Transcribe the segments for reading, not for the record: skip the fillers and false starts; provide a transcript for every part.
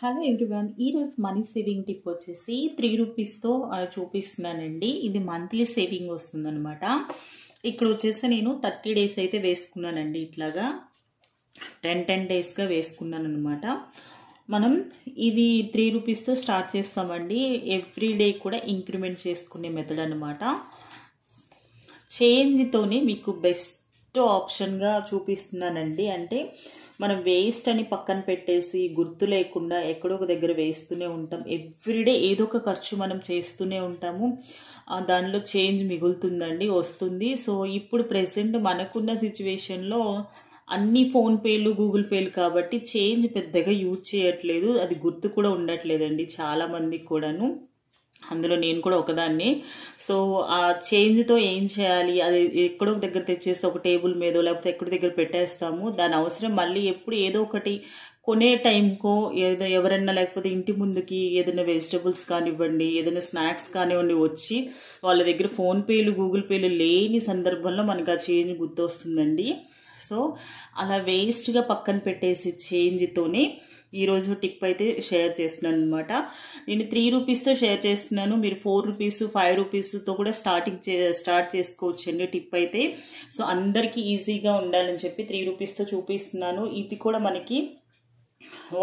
Hello everyone, ఈరోజు money saving tip వచ్చేసి 3 రూపీస్తో చూపిస్తున్నానండి. ఇది మంత్లీ సేవింగ్ వస్తుందన్నమాట. ఇక్కడ వచ్చేసి నేను 30 డేస్ అయితే వేసుకున్నానండి. ఇట్లాగా 10 డేస్గా వేసుకున్నాను అనమాట. మనం ఇది 3 రూపీస్తో స్టార్ట్ చేస్తామండి. ఎవ్రీ డే కూడా ఇంక్రిమెంట్ చేసుకునే మెథడ్ అనమాట. చేంజ్తోనే మీకు బెస్ట్ ఆప్షన్గా చూపిస్తున్నానండి. అంటే మనం వేస్ట్ అని పక్కన పెట్టేసి గుర్తు లేకుండా ఎక్కడో ఒక దగ్గర వేస్తూనే ఉంటాం. ఎవ్రీడే ఏదో ఒక ఖర్చు మనం చేస్తూనే ఉంటాము. దానిలో చేంజ్ మిగులుతుందండి, వస్తుంది. సో ఇప్పుడు ప్రెసెంట్ మనకున్న సిచ్యువేషన్లో అన్ని ఫోన్పేలు గూగుల్ పేలు కాబట్టి చేంజ్ పెద్దగా యూజ్ చేయట్లేదు. అది గుర్తు కూడా ఉండట్లేదండి చాలా మందికి కూడాను. అందులో నేను కూడా ఒకదాన్ని. సో ఆ చేంజ్తో ఏం చేయాలి, అది ఎక్కడో దగ్గర తెచ్చేస్తే ఒక టేబుల్ మీదో లేకపోతే ఎక్కడో దగ్గర పెట్టేస్తాము. దాని అవసరం మళ్ళీ ఎప్పుడు ఏదో ఒకటి కొనే టైంకో ఎవరన్నా లేకపోతే ఇంటి ముందుకి ఏదైనా వెజిటబుల్స్ కానివ్వండి, ఏదైనా స్నాక్స్ కానివ్వండి వచ్చి వాళ్ళ దగ్గర ఫోన్పేలు గూగుల్ పేలు లేని సందర్భంలో మనకు ఆ చేంజ్ గుర్తొస్తుందండి. సో అలా వేస్ట్గా పక్కన పెట్టేసి చేంజ్తోనే ఈరోజు టిప్ అయితే షేర్ చేస్తున్నాను అనమాట. నేను 3 రూపీస్తో షేర్ చేస్తున్నాను. మీరు 4 రూపీస్ 5 రూపీస్తో కూడా స్టార్ట్ చేసుకోవచ్చండి టిప్ అయితే. సో అందరికీ ఈజీగా ఉండాలని చెప్పి 3 రూపీస్తో చూపిస్తున్నాను. ఇది కూడా మనకి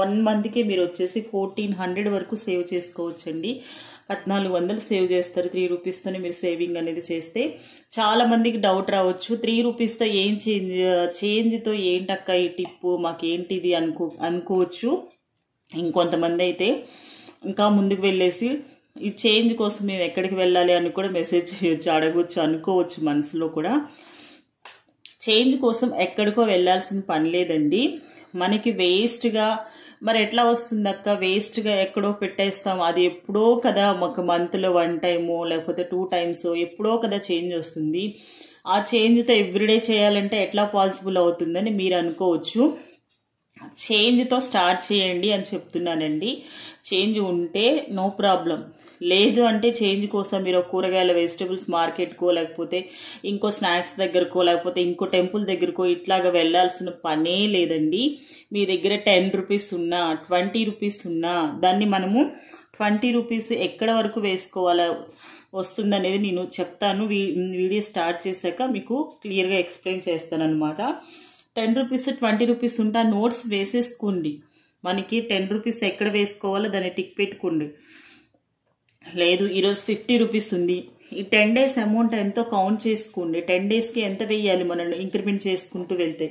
1 మంత్కి మీరు వచ్చేసి 1400 వరకు సేవ్ చేసుకోవచ్చండి. 1400 సేవ్ చేస్తారు 3 రూపీస్తోనే మీరు సేవింగ్ అనేది చేస్తే. చాలా మందికి డౌట్ రావచ్చు, 3 రూపీస్తో ఏం చేంజ్తో ఏంటక్క ఈ టిప్పు, మాకేంటిది అనుకోవచ్చు. ఇంకొంతమంది అయితే ఇంకా ముందుకు వెళ్ళేసి ఈ చేంజ్ కోసం మేము ఎక్కడికి వెళ్ళాలి అని కూడా మెసేజ్ చేయొచ్చు, అడగవచ్చు, అనుకోవచ్చు మనసులో కూడా. చేంజ్ కోసం ఎక్కడికో వెళ్ళాల్సిన పని లేదండి. మనకి వేస్ట్గా మరి ఎట్లా వస్తుంది అక్క, వేస్ట్గా ఎక్కడో పెట్టేస్తాం, అది ఎప్పుడో కదా ఒక మంత్లో 1 టైమో లేకపోతే 2 టైమ్స్ ఎప్పుడో కదా చేంజ్ వస్తుంది. ఆ చేంజ్తో ఎవ్రీడే చేయాలంటే ఎట్లా పాసిబుల్ అవుతుందని మీరు అనుకోవచ్చు. చేంజ్తో స్టార్ట్ చేయండి అని చెప్తున్నానండి. చేంజ్ ఉంటే నో ప్రాబ్లం, లేదు అంటే చేంజ్ కోసం మీరు కూరగాయల వెజిటబుల్స్ మార్కెట్కో లేకపోతే ఇంకో స్నాక్స్ దగ్గరకో లేకపోతే ఇంకో టెంపుల్ దగ్గరకో ఇట్లాగా వెళ్ళాల్సిన పనే లేదండి. మీ దగ్గర 10 రూపీస్ ఉన్నా 20 రూపీస్ ఉన్నా దాన్ని మనము 20 రూపీస్ ఎక్కడ వరకు వేసుకోవాలా వస్తుందనేది నేను చెప్తాను. వీడియో స్టార్ట్ చేశాక మీకు క్లియర్గా ఎక్స్ప్లెయిన్ చేస్తాను అనమాట. 10 రూపీస్ 20 రూపీస్ ఉంటే ఆ నోట్స్ వేసేసుకోండి. మనకి 10 రూపీస్ ఎక్కడ వేసుకోవాలో దాన్ని టిక్ పెట్టుకోండి. లేదు ఈరోజు 50 రూపీస్ ఉంది, ఈ 10 డేస్ అమౌంట్ ఎంతో కౌంట్ చేసుకోండి. 10 డేస్కి ఎంత వేయాలి మనం ఇంక్రిమెంట్ చేసుకుంటూ వెళ్తే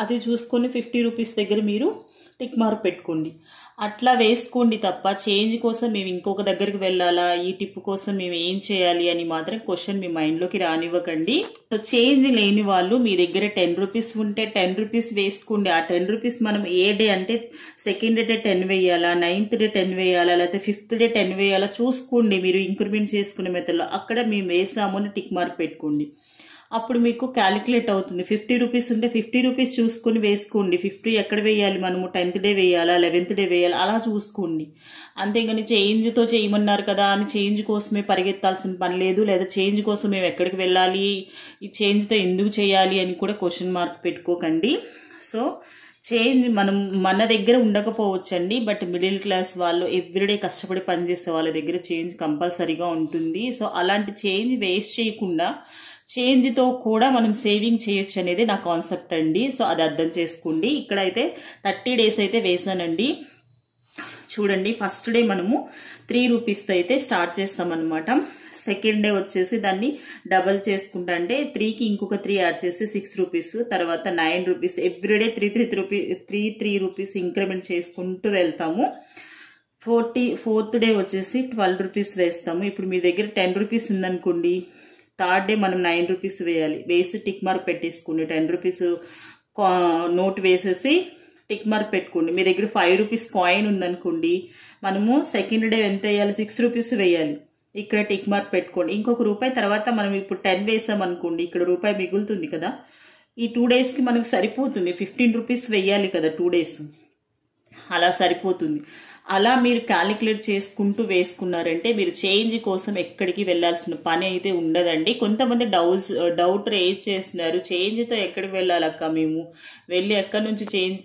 అది చూసుకొని 50 రూపీస్ దగ్గర మీరు టిక్ మార్క్ పెట్టుకోండి. అట్లా వేసుకోండి తప్ప చేంజ్ కోసం మేము ఇంకొక దగ్గరికి వెళ్ళాలా, ఈ టిప్ కోసం మేము ఏం చేయాలి అని మాత్రం క్వశ్చన్ మీ మైండ్లోకి రానివ్వకండి. సో చేంజ్ లేని వాళ్ళు మీ దగ్గర 10 రూపీస్ ఉంటే 10 రూపీస్ వేసుకోండి. ఆ 10 రూపీస్ మనం ఏ డే అంటే సెకండ్ డే 10 వేయాలా, 9th డే 10 వేయాలా, లేకపోతే 5th డే 10 వేయాలా చూసుకోండి. మీరు ఇంక్రిమెంట్ చేసుకునే మెథడ్లో అక్కడ మేము వేసాము అని టిక్ మార్క్ పెట్టుకోండి. అప్పుడు మీకు క్యాలిక్యులేట్ అవుతుంది. 50 రూపీస్ ఉంటే 50 రూపీస్ చూసుకొని వేసుకోండి. 50 ఎక్కడ వేయాలి మనము, 10th డే వేయాలా 11th డే వేయాలా అలా చూసుకోండి. అంతేగాని చేంజ్తో చేయమన్నారు కదా అని చేంజ్ కోసమే పరిగెత్తాల్సిన పని లేదు. లేదా చేంజ్ కోసం మేము ఎక్కడికి వెళ్ళాలి, ఈ చేంజ్తో ఎందుకు చేయాలి అని కూడా క్వశ్చన్ మార్క్ పెట్టుకోకండి. సో చేంజ్ మన దగ్గర ఉండకపోవచ్చండి, బట్ మిడిల్ క్లాస్ వాళ్ళు ఎవ్రీడే కష్టపడి పనిచేసే వాళ్ళ దగ్గర చేంజ్ కంపల్సరీగా ఉంటుంది. సో అలాంటి చేంజ్ వేస్ట్ చేయకుండా చేంజ్తో కూడా మనం సేవింగ్ చేయొచ్చు అనేది నా కాన్సెప్ట్ అండి. సో అది అర్థం చేసుకోండి. ఇక్కడైతే 30 డేస్ అయితే వేసానండి. చూడండి, ఫస్ట్ డే మనము 3 రూపీస్తో అయితే స్టార్ట్ చేస్తామన్నమాట. సెకండ్ డే వచ్చేసి దాన్ని డబల్ చేసుకుంటా, అంటే 3కి ఇంకొక 3 యాడ్ చేసి 6 రూపీస్, తర్వాత 9 రూపీస్, ఎవ్రీడే 3 రూపీస్ ఇంక్రిమెంట్ చేసుకుంటూ వెళ్తాము. 4th డే వచ్చేసి 12 రూపీస్ వేస్తాము. ఇప్పుడు మీ దగ్గర 10 రూపీస్ ఉందనుకోండి, థర్డ్ డే మనం 9 రూపీస్ వేయాలి. వేసి టిక్ మార్క్ పెట్టేసుకోండి. 10 రూపీస్ నోట్ వేసేసి టిక్ మార్క్ పెట్టుకోండి. మీ దగ్గర 5 రూపీస్ కాయిన్ ఉందనుకోండి, మనము సెకండ్ డే ఎంత వేయాలి, 6 రూపీస్ వేయాలి. ఇక్కడ టిక్ మార్క్ పెట్టుకోండి. ఇంకొక రూపాయి తర్వాత మనం ఇప్పుడు 10 వేసాం అనుకోండి, ఇక్కడ రూపాయి మిగులుతుంది కదా. ఈ 2 డేస్కి మనకు సరిపోతుంది. 15 రూపీస్ వేయాలి కదా 2 డేస్, అలా సరిపోతుంది. అలా మీరు క్యాలిక్యులేట్ చేసుకుంటూ వేసుకున్నారంటే మీరు చేంజ్ కోసం ఎక్కడికి వెళ్ళాల్సిన పని అయితే ఉండదండి. కొంతమంది డౌట్ రేజ్ చేస్తున్నారు, చేంజ్తో ఎక్కడికి వెళ్ళాలక్క, మేము వెళ్ళి ఎక్కడి నుంచి చేంజ్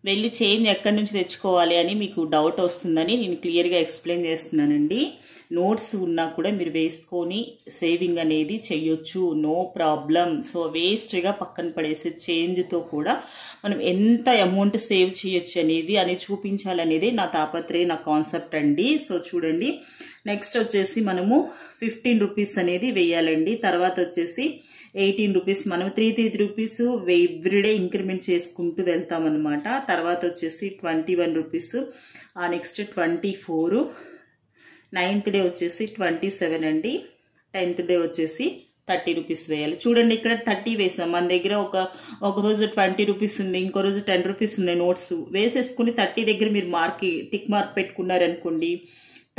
వెళ్ళి చేంజ్ ఎక్కడి నుంచి తెచ్చుకోవాలి అని మీకు డౌట్ వస్తుందని నేను క్లియర్గా ఎక్స్ప్లెయిన్ చేస్తున్నానండి. నోట్స్ ఉన్నా కూడా మీరు వేసుకొని సేవింగ్ అనేది చెయ్యొచ్చు, నో ప్రాబ్లం. సో వేస్ట్గా పక్కన పడేసే చేంజ్తో కూడా మనం ఎంత అమౌంట్ సేవ్ చేయొచ్చు అనేది చూపించాలనేది నా తాపత్రయ, నా కాన్సెప్ట్ అండి. సో చూడండి, నెక్స్ట్ వచ్చేసి మనము 15 రూపీస్ అనేది వేయాలండి. తర్వాత వచ్చేసి 18 రూపీస్, మనం 3 రూపీస్ ఎవ్రీడే ఇంక్రిమెంట్ చేసుకుంటూ వెళ్తామన్నమాట. తర్వాత వచ్చేసి 21 రూపీస్, నెక్స్ట్ 24, 9th డే వచ్చేసి 27 అండి, 10th డే వచ్చేసి 30 రూపీస్ వేయాలి. చూడండి ఇక్కడ 30 వేసాం. మన దగ్గర ఒక రోజు 20 రూపీస్ ఉంది, ఇంకో రోజు 10 రూపీస్ ఉన్నాయి నోట్స్ వేసేసుకుని 30 దగ్గర మీరు టిక్ మార్క్ పెట్టుకున్నారనుకోండి,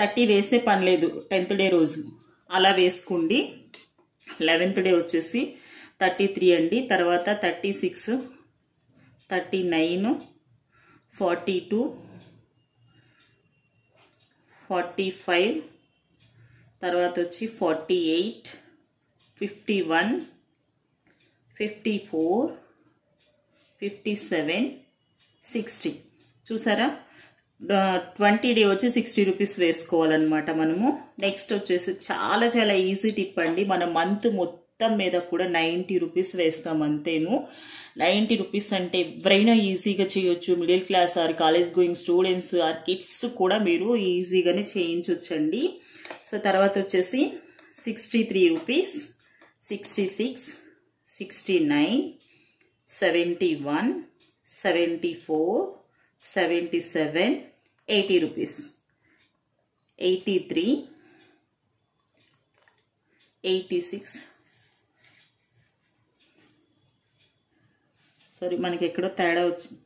30 వేసే పని లేదు 10th డే రోజు. అలా వేసుకోండి. 11th డే వచ్చేసి 33 అండి, తర్వాత 36, 39, 42, 45, తర్వాత వచ్చి 48, 51, 54, 57, 60. చూసారా, 20 డే వచ్చి 60 రూపీస్ వేసుకోవాలన్నమాట మనము. నెక్స్ట్ వచ్చేసి చాలా చాలా ఈజీ టిప్ అండి. మన మంత్ మొత్తం మీద కూడా 90 రూపీస్ వేస్తాం అంతేను. 90 రూపీస్ అంటే ఎవరైనా ఈజీగా చేయొచ్చు. Middle class or college going students or kids కూడా మీరు ఈజీగానే చేయించవచ్చండి. సో తర్వాత వచ్చేసి 63 రూపీస్, 66, 69, 71, 74, 77, 80 రూపీస్, 83, 86. సారీ, మనకి ఎక్కడో తేడా వచ్చింది.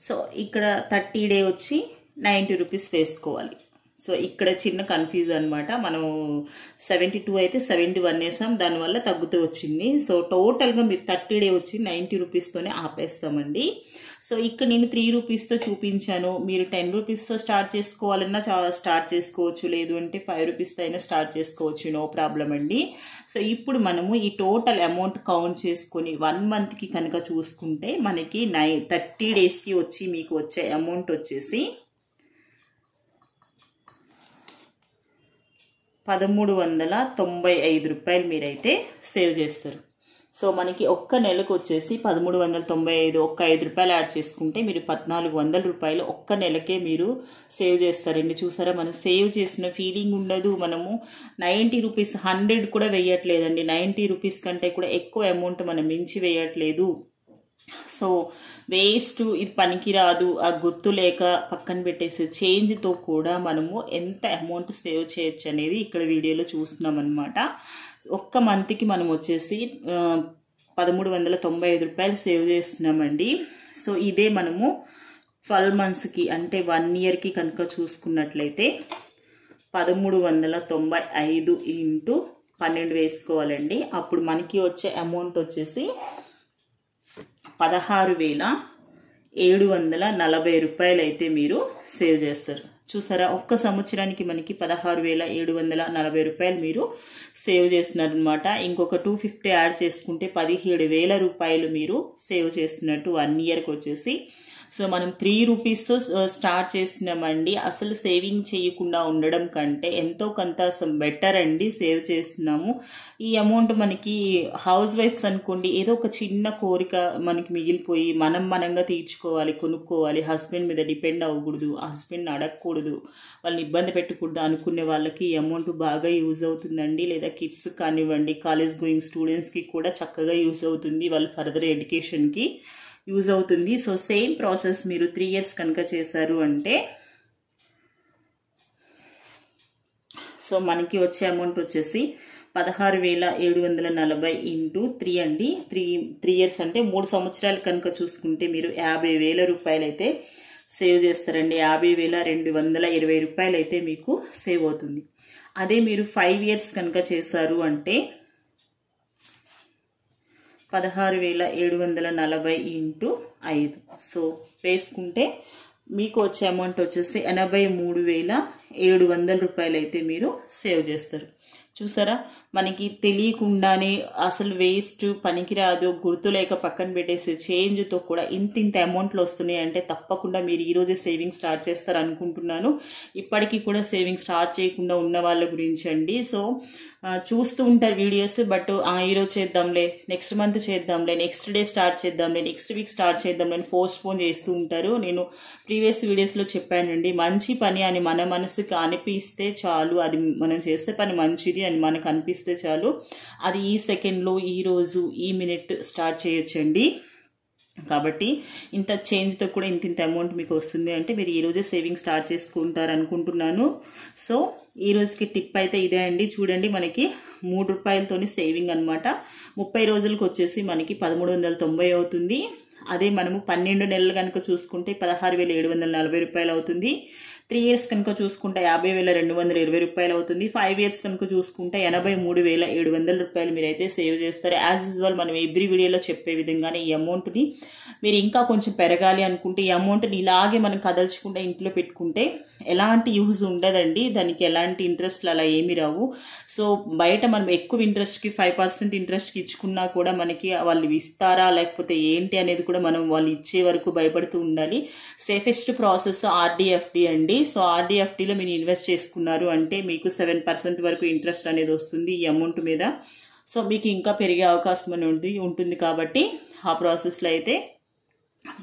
సో ఇక్కడ 30 డే వచ్చి 90 రూపీస్ వేసుకోవాలి. సో ఇక్కడ చిన్న కన్ఫ్యూజ్ అనమాట. మనం 72 అయితే 71 వేసాం, దానివల్ల తగ్గుతూ వచ్చింది. సో టోటల్గా మీరు 30 డే వచ్చి 90 రూపీస్తోనే ఆపేస్తామండి. సో ఇక్కడ నేను 3 రూపీస్తో చూపించాను. మీరు 10 రూపీస్తో స్టార్ట్ చేసుకోవాలన్నా స్టార్ట్ చేసుకోవచ్చు, లేదు అంటే 5 రూపీస్తో అయినా స్టార్ట్ చేసుకోవచ్చు, నో ప్రాబ్లం అండి. సో ఇప్పుడు మనము ఈ టోటల్ అమౌంట్ కౌంట్ చేసుకొని 1 మంత్కి కనుక చూసుకుంటే మనకి 30 డేస్కి వచ్చి మీకు వచ్చే అమౌంట్ వచ్చేసి 1395 రూపాయలు మీరైతే సేవ్ చేస్తారు. సో మనకి ఒక్క నెలకు వచ్చేసి 1395, ఒక్క 5 రూపాయలు యాడ్ చేసుకుంటే మీరు 1400 రూపాయలు ఒక్క నెలకే మీరు సేవ్ చేస్తారండి. చూసారా, మనం సేవ్ చేసిన ఫీలింగ్ ఉండదు. మనము 90 రూపీస్ 100 కూడా వేయట్లేదండి. 90 రూపీస్ కంటే కూడా ఎక్కువ అమౌంట్ మనం మించి వేయట్లేదు. సో వేస్ట్, ఇది పనికిరాదు, ఆ గుర్తు లేక పక్కన పెట్టేసి చేంజ్తో కూడా మనము ఎంత అమౌంట్ సేవ్ చేయొచ్చు అనేది ఇక్కడ వీడియోలో చూస్తున్నాం అనమాట. ఒక్క మంత్కి మనం వచ్చేసి 1395 రూపాయలు సేవ్ చేస్తున్నామండి. సో ఇదే మనము 12 మంత్స్కి అంటే 1 ఇయర్కి కనుక చూసుకున్నట్లయితే 1395 ఇంటూ 12 వేసుకోవాలండి. అప్పుడు మనకి వచ్చే అమౌంట్ వచ్చేసి 16,740 రూపాయలు అయితే మీరు సేవ్ చేస్తారు. చూసారా, ఒక్క సంవత్సరానికి మనకి 16,740 రూపాయలు మీరు సేవ్ చేస్తున్నారు అనమాట. ఇంకొక 250 యాడ్ చేసుకుంటే 17,000 రూపాయలు మీరు సేవ్ చేస్తున్నట్టు 1 ఇయర్కి వచ్చేసి. సో మనం 3 రూపీస్తో స్టార్ట్ చేసినామండి. అసలు సేవింగ్ చేయకుండా ఉండడం కంటే ఎంతో కొంత బెటర్ అండి, సేవ్ చేస్తున్నాము. ఈ అమౌంట్ మనకి హౌస్ వైఫ్స్ అనుకోండి, ఏదో ఒక చిన్న కోరిక మనకి మిగిలిపోయి మనంగా తీర్చుకోవాలి, కొనుక్కోవాలి, హస్బెండ్ మీద డిపెండ్ అవ్వకూడదు, హస్బెండ్ అడగకూడదు, వాళ్ళని ఇబ్బంది పెట్టకూడదు అనుకునే వాళ్ళకి ఈ అమౌంట్ బాగా యూజ్ అవుతుందండి. లేదా కిడ్స్ కానివ్వండి, కాలేజ్ గోయింగ్ స్టూడెంట్స్కి కూడా చక్కగా యూజ్ అవుతుంది, వాళ్ళ ఫర్దర్ ఎడ్యుకేషన్కి యూజ్ అవుతుంది. సో సేమ్ ప్రాసెస్ మీరు 3 ఇయర్స్ కనుక చేశారు అంటే సో మనకి వచ్చే అమౌంట్ వచ్చేసి 16,740 ఇంటూ 3 అండి. 3 ఇయర్స్ అంటే 3 సంవత్సరాలు కనుక చూసుకుంటే మీరు 50,000 రూపాయలు అయితే సేవ్ చేస్తారండి. 50,220 రూపాయలు అయితే మీకు సేవ్ అవుతుంది. అదే మీరు 5 ఇయర్స్ కనుక చేశారు అంటే 16,740 ఇంటూ 5 సో వేసుకుంటే మీకు వచ్చే అమౌంట్ వచ్చేసి 83,700 రూపాయలు అయితే మీరు సేవ్ చేస్తారు. చూసారా, మనకి తెలియకుండానే అసలు వేస్ట్ పనికిరాదు గుర్తులేక పక్కన పెట్టేసి చేంజ్తో కూడా ఇంత అమౌంట్లు వస్తున్నాయి అంటే తప్పకుండా మీరు ఈరోజే సేవింగ్ స్టార్ట్ చేస్తారు అనుకుంటున్నాను. ఇప్పటికీ కూడా సేవింగ్ స్టార్ట్ చేయకుండా ఉన్న వాళ్ళ గురించి అండి. సో చూస్తూ ఉంటారు వీడియోస్, బట్ ఈరోజు చేద్దాంలే, నెక్స్ట్ మంత్ చేద్దాంలే, నెక్స్ట్ డే స్టార్ట్ చేద్దాంలే, నెక్స్ట్ వీక్ స్టార్ట్ చేద్దాంలే అని పోస్ట్పోన్ చేస్తూ ఉంటారు. నేను ప్రీవియస్ వీడియోస్లో చెప్పానండి, మంచి పని అని మన మనసుకి అనిపిస్తే చాలు, అది మనం చేసే పని మంచిది అని మనకు అనిపిస్తే చాలు, అది ఈ సెకండ్లో, ఈ రోజు, ఈ మినిట్ స్టార్ట్ చేయొచ్చండి. కాబట్టి ఇంత చేంజ్తో కూడా ఇంత అమౌంట్ మీకు వస్తుంది అంటే మీరు ఈరోజే సేవింగ్ స్టార్ట్ చేసుకుంటారు అనుకుంటున్నాను. సో ఈ రోజుకి టిప్ అయితే ఇదే అండి. చూడండి, మనకి 3 రూపాయలతోని సేవింగ్ అనమాట. 30 రోజులకు వచ్చేసి మనకి 1390 అవుతుంది. అదే మనము 12 నెలలు కనుక చూసుకుంటే 16,740 రూపాయలు అవుతుంది. 3 ఇయర్స్ కనుక చూసుకుంటే 50,220 రూపాయలు అవుతుంది. 5 ఇయర్స్ కనుక చూసుకుంటే 83,700 రూపాయలు మీరైతే సేవ్ చేస్తారు. యాజ్ యూజువల్ మనం ఎవ్రీ వీడియోలో చెప్పే విధంగానే ఈ అమౌంట్ని మీరు ఇంకా కొంచెం పెరగాలి అనుకుంటే ఈ అమౌంట్ని ఇలాగే మనం కదల్చుకుంటే ఇంట్లో పెట్టుకుంటే ఎలాంటి యూజ్ ఉండదండి. దానికి ఎలాంటి ఇంట్రెస్ట్లు అలా ఏమి రావు. సో బయట మనం ఎక్కువ ఇంట్రెస్ట్కి 5% ఇంట్రెస్ట్కి ఇచ్చుకున్నా కూడా మనకి వాళ్ళు ఇస్తారా లేకపోతే ఏంటి అనేది కూడా మనం వాళ్ళు ఇచ్చే వరకు భయపడుతూ ఉండాలి. సేఫెస్ట్ ప్రాసెస్ ఆర్డీఎఫ్డి అండి. సో ఆర్డీఎఫ్డిలో మీరు ఇన్వెస్ట్ చేసుకున్నారు అంటే మీకు 7% వరకు ఇంట్రెస్ట్ అనేది వస్తుంది ఈ అమౌంట్ మీద. సో మీకు ఇంకా పెరిగే అవకాశం అనేది ఉంటుంది. కాబట్టి ఆ ప్రాసెస్లో అయితే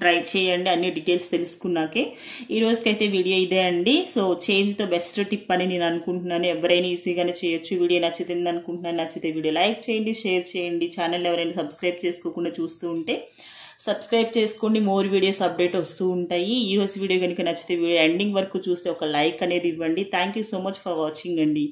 ట్రై చేయండి, అన్ని డీటెయిల్స్ తెలుసుకున్నాకే. ఈ రోజుకైతే వీడియో ఇదే అండి. సో చేంజ్తో బెస్ట్ టిప్ అని నేను అనుకుంటున్నాను. ఎవరైనా ఈజీగానే చేయొచ్చు. వీడియో నచ్చుతుంది అనుకుంటున్నాను. నచ్చితే వీడియో లైక్ చేయండి, షేర్ చేయండి. ఛానల్ ఎవరైనా సబ్స్క్రైబ్ చేసుకోకుండా చూస్తూ ఉంటే సబ్స్క్రైబ్ చేసుకోండి, మోర్ వీడియోస్ అప్డేట్ వస్తూ ఉంటాయి. ఈ రోజు వీడియో కనుక నచ్చితే వీడియో ఎండింగ్ వరకు చూస్తే ఒక లైక్ అనేది ఇవ్వండి. Thank you so much for watching అండి.